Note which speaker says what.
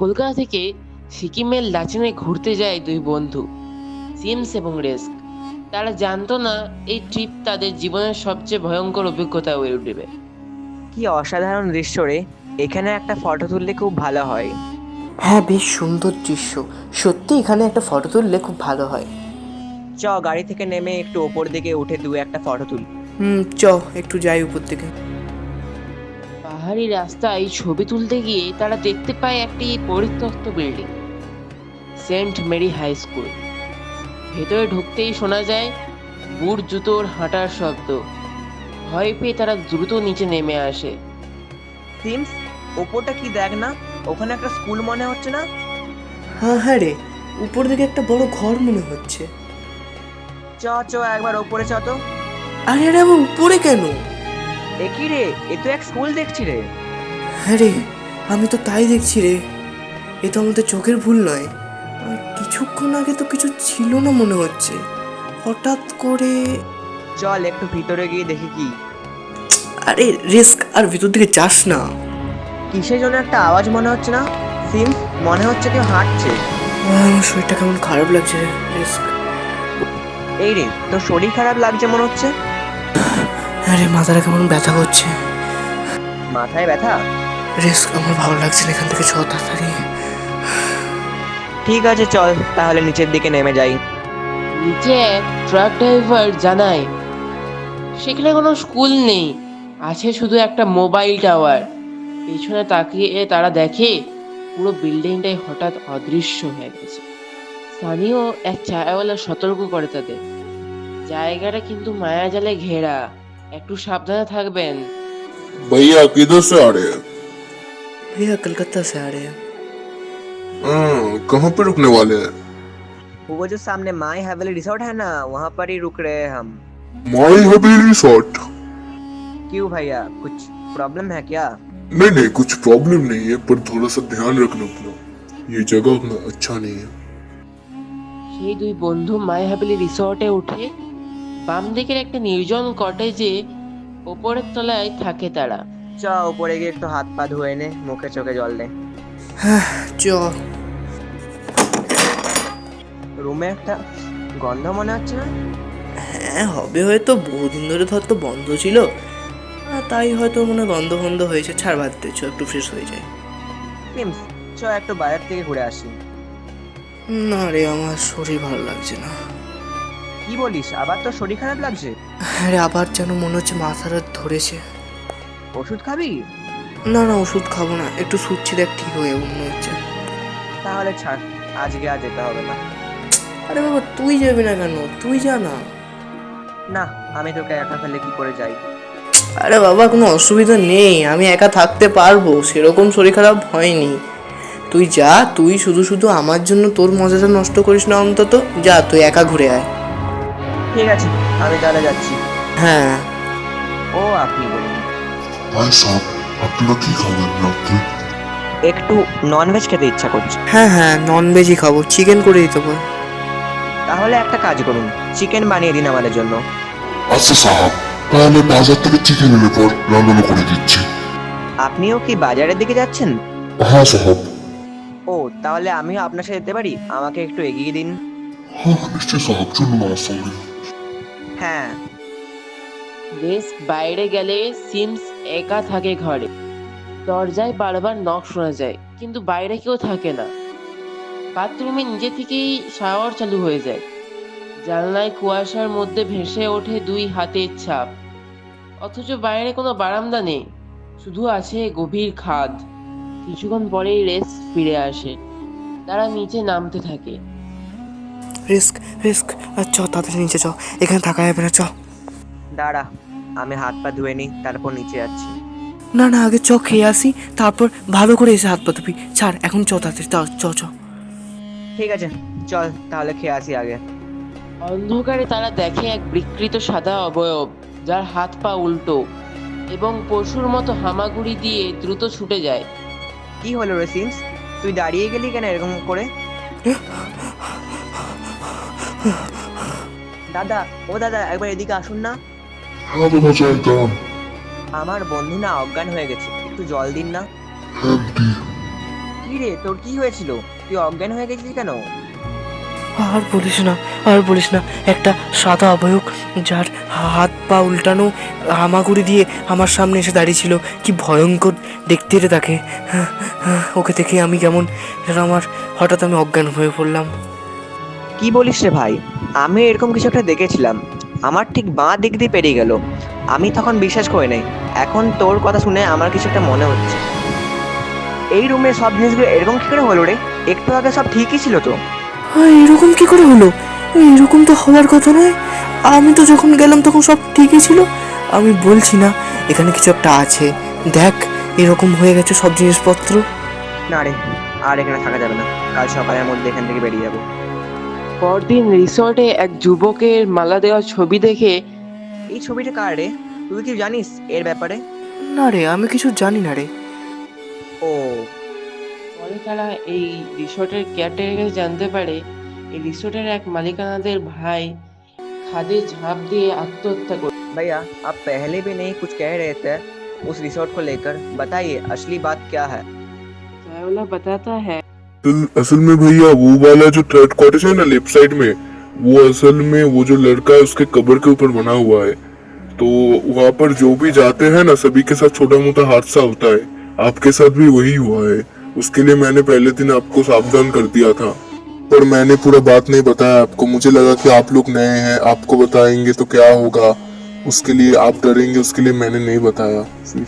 Speaker 1: কলকাতা থেকে সিকিমের লাচেনে ঘুরতে যায় দুই বন্ধু, সিমস এবং রেস্ক। তারা জানতো না এই ট্রিপ তাদের জীবনের সবচেয়ে ভয়ঙ্কর অভিজ্ঞতা হয়ে উঠবে।
Speaker 2: কি অসাধারণ দৃশ্য রে। এখানে একটা ফটো তুললে খুব ভালো হয়।
Speaker 3: হ্যাঁ, বেশ সুন্দর দৃশ্য। সত্যি এখানে একটা ফটো তুললে খুব ভালো হয়।
Speaker 2: গাড়ি থেকে নেমে একটু ওপর দিকে উঠে দু একটা ফটো তুলি।
Speaker 3: চ একটু যাই উপর থেকে।
Speaker 1: পাহাড়ি রাস্তায় ছবি তুলতে গিয়ে তারা দেখতে পায় একটি পরিত্যক্ত building, Saint Mary High School. ভেতরে ঢুকতেই শোনা যায় বুট জুতোর হাঁটার শব্দ। ভয় পেয়ে তারা দ্রুত নিচে নেমে আসে।
Speaker 2: সিমস, ওপরটা কি দেখ না, ওখানে একটা স্কুল মনে হচ্ছে না?
Speaker 3: হ্যাঁ হ্যাঁ রে, উপর দিকে একটা বড় ঘর মনে হচ্ছে।
Speaker 2: চ চ একবার ওপরে চ তো।
Speaker 3: আরে আরে, আমার উপরে কেন?
Speaker 2: এ কি রে, এ তো এক স্কুল দেখছি রে।
Speaker 3: হ্যাঁ রে, আমি তো তাই দেখছি রে। এ তো আমাদের চোখের ভুল নয়। কিছুক্ষণ আগে তো কিছু ছিল না মনে হচ্ছে, হঠাৎ করে।
Speaker 2: চল একটু ভিতরে গিয়ে দেখি কি।
Speaker 3: আরে রিস্ক, আর ভিতর দিকে যাস না।
Speaker 2: কিসের জন্য একটা আওয়াজ মনে হচ্ছে না সিমস? মনে হচ্ছে কেউ হাঁটছে।
Speaker 3: আমার শরীরটা কেমন খারাপ লাগছে রে রিস্ক।
Speaker 2: এই রে, তোর শরীর খারাপ লাগছে মনে হচ্ছে।
Speaker 3: আরে মাথাটা কেমন ব্যথা করছে।
Speaker 2: মাথায় ব্যথা?
Speaker 3: রিস্ক, আমার ভালো লাগছে না, এখান থেকে চ তাড়াতাড়ি।
Speaker 2: ঠিক আছে, চল তাহলে নিচের দিকে নেমে যাই।
Speaker 1: নিচে এক ট্রাক ড্রাইভার জানায় সেখানে কোনো স্কুল নেই, আছে শুধু একটা মোবাইল টাওয়ার। পেছনে তাকিয়ে তারা দেখে পুরো বিল্ডিংটাই হঠাৎ অদৃশ্য হয়ে গেছে। স্থানীয় এক চায়ওয়ালা সতর্ক করে তাদের, জায়গাটা কিন্তু মায়াজালে ঘেরা, একটু সাবধানে থাকবেন।
Speaker 4: भैया किधर से आ रहे हैं?
Speaker 3: भैया कलकत्ता से आ रहे हैं।
Speaker 4: कहाँ पे रुकने वाले हैं?
Speaker 2: वो जो सामने माई हवेली रिसोर्ट है ना, वहाँ पर ही रुक रहे हैं हम।
Speaker 4: माई हवेली रिसोर्ट?
Speaker 2: क्यों भैया, कुछ प्रॉब्लम है क्या?
Speaker 4: नहीं नहीं, कुछ प्रॉब्लम नहीं है, पर थोड़ा सा ध्यान रखना अपना। ये जगह उतना अच्छा नहीं है।
Speaker 1: সেই দুই বন্ধু মায়াহাবেলি রিসর্টে উঠে বাম দিকের একটা নির্জন কটেজে ওপরের তলায় থাকে তারা।
Speaker 2: চ উপরে গিয়ে একটু হাত পা ধুয়ে নে, মুখে চোখে জল দে।
Speaker 3: চ।
Speaker 2: রুমে একটা গন্ধ মনে হচ্ছে না?
Speaker 3: হ্যাঁ হবে, হয়তো বহুদিন ধরে ধর তো বন্ধ ছিল, তাই হয়তো মনে হয় গন্ধ ফন্ধ হয়েছে। ছাড় বাদ দে, চ একটু ফ্রেশ হয়ে যায়।
Speaker 2: সিমস, চ একটু বাইরে থেকে ঘুরে আসি।
Speaker 3: না রে, আমার শরীর ভালো লাগছে না।
Speaker 2: কি বলিস, আবার তোর শরীর খারাপ লাগছে?
Speaker 3: আরে আবার যেন মনে হচ্ছে মাথাটা ধরেছে।
Speaker 2: ওষুধ খাবি?
Speaker 3: না না, ওষুধ খাবো না, একটু শুচ্ছি, দেখ ঠিক হয়ে যাবো মনে হচ্ছে।
Speaker 2: তাহলে ছাড়, আজকে আর যেতে হবে না।
Speaker 3: আরে বাবা, তুই যাবি না কেন? তুই যা না।
Speaker 2: না, আমি তোকে একা ফেলে কি করে যাই?
Speaker 3: আরে বাবা, কোনো অসুবিধা নেই, আমি একা থাকতে পারবো, সেরকম শরীর খারাপ হয়নি। তুই যা, তুই শুধু শুধু আমার জন্য তোর মজাটা নষ্ট করিস না অন্তত। যা, তুই একা ঘুরে আয়।
Speaker 2: ঠিক আছে, আমি তাহলে যাচ্ছি।
Speaker 3: হ্যাঁ।
Speaker 2: ও আপনি বলুন।
Speaker 4: भाई साहब, আপনারা কি খাবেন রাত্রে?
Speaker 2: একটু ননভেজ খেতে ইচ্ছা করছে।
Speaker 3: হ্যাঁ হ্যাঁ, ননভেজই খাবো, চিকেন করে দিতে পার।
Speaker 2: তাহলে একটা কাজ করুন, চিকেন বানিয়ে দিন আমাদের জন্য।
Speaker 4: আচ্ছা সাহাব, তাহলে বাজার থেকে চিকেন এনে পর রান্না করে দিচ্ছি।
Speaker 2: আপনিও কি বাজারের দিকে যাচ্ছেন?
Speaker 4: হ্যাঁ সাহাব।
Speaker 2: ও, তাহলে আমিও আপনার সাথে যেতে পারি, আমাকে একটু এগিয়ে দিন।
Speaker 4: হ্যাঁ নিশ্চয়ই সাহাব, চলুন আমার সঙ্গে।
Speaker 2: হ্যাঁ।
Speaker 1: রেস্ক বাইরে গেলে সিমস একা থাকে ঘরে। দরজায় বারবার নক শোনা যায়, কিন্তু বাইরে কেউ থাকে না। বাথরুমে নিজে থেকেই শাওয়ার চালু হয়ে যায়। জানলায় কুয়াশার মধ্যে ভেসে ওঠে দুই হাতের ছাপ, অথচ বাইরে কোনো বারান্দা নেই, শুধু আছে গভীর খাদ। কিছুক্ষণ পরেই রেস্ক ফিরে আসে। তারা নিচে নামতে থাকে।
Speaker 3: রিস্ক রিস্ক, চ তাড়াতাড়ি নিচে চ, এখানে থাকা যাবে না, চ।
Speaker 2: দাঁড়া, আমি হাত পা ধুয়ে নিই, তারপর নিচে যাচ্ছি।
Speaker 3: না না, আগে চ, খেয়ে আসি, তারপর ভালো করে এসে হাত পা ধুবি। ছাড়, এখন চ তাড়াতাড়ি, চ চ।
Speaker 2: ঠিক আছে, চল তাহলে খেয়ে আসি আগে।
Speaker 1: অন্ধকারে তারা দেখে এক বিকৃত সাদা অবয়ব, যার হাত পা উল্টো এবং পশুর মতো হামাগুড়ি দিয়ে দ্রুত ছুটে যায়।
Speaker 2: কি হলো রে সিমস, তুই দাঁড়িয়ে গেলি কেন এরকম করে? দাদা, ও দাদা, একবার এদিকে আসুন না।
Speaker 4: হ্যাঁ বাবা, চল দাঁড়ান।
Speaker 2: আমার বন্ধু না অজ্ঞান হয়ে গেছে, একটু জল দিন না।
Speaker 4: হ্যাঁ দি।
Speaker 1: কি
Speaker 2: কি রে, তোর কি হয়েছিল? তুই অজ্ঞান হয়ে গেছিলি কেন?
Speaker 3: আর বলিস না, আর বলিস না। একটা সাদা অবয়ব, যার হাত পা উল্টানো, হামাগুড়ি দিয়ে আমার সামনে এসে দাঁড়িয়েছিল। কি ভয়ঙ্কর দেখতে রে তাকে। ওকে দেখে আমি কেমন আমার হঠাৎ আমি অজ্ঞান হয়ে পড়লাম।
Speaker 2: কি বলিস রে ভাই? আমি এরকম কিছু একটা দেখেছিলাম, আমার ঠিক বাঁ দিক দিয়ে পেরিয়ে গেল। আমি তখন বিশ্বাস করি নাই। এখন তোর কথা শুনে আমার কিছু একটা মনে হচ্ছে। এই রুমের সব জিনিসগুলো এরকম কি করে হলো রে? একটু আগে সব ঠিকই ছিল তো।
Speaker 3: এরকম কি করে হলো? এরকম তো হওয়ার কথা নয়। আমি তো যখন গেলাম তখন সব ঠিকই ছিল। আমি বলছি না এখানে কিছু একটা আছে। দেখ, এরকম হয়ে গেছে সব জিনিসপত্র।
Speaker 2: না রে, আর এখানে থাকা যাবে না। কাল সকালের মধ্যে এখান থেকে বেরিয়ে যাবো।
Speaker 1: পরদিন রিসর্টে এক যুবকের মালা দেওয়া ছবি দেখে
Speaker 2: এই ছবিটা কার রে? তুই কি জানিস এর ব্যাপারে?
Speaker 3: না রে, আমি কিছু জানি না রে।
Speaker 2: ও,
Speaker 1: পরে তারা এই রিসর্টের কেয়ারটেকার জানতে পারে এই রিসর্টের এক মালিকানাদের ভাই খাদে ঝাঁপ দিয়ে আত্মহত্যা করে।
Speaker 2: भैया आप पहले भी नहीं कुछ कह रहे थे उस रिसोर्ट को लेकर, बताइए असली बात क्या है?
Speaker 1: सायोला बताता है
Speaker 4: असल में भैया वो वाला जो थर्ड कॉटेज है ना लेफ्ट साइड में, वो असल में वो जो लड़का है उसके कब्र के ऊपर बना हुआ है। तो वहाँ पर जो भी जाते हैं ना सभी के साथ छोटा मोटा हादसा होता है। आपके साथ भी वही हुआ है। उसके लिए मैंने पहले दिन आपको सावधान कर दिया था, पर मैंने पूरा बात नहीं बताया आपको। मुझे लगा कि आप लोग नए हैं, आपको बताएंगे तो क्या होगा, उसके लिए आप डरेंगे, उसके लिए मैंने नहीं बताया फिर।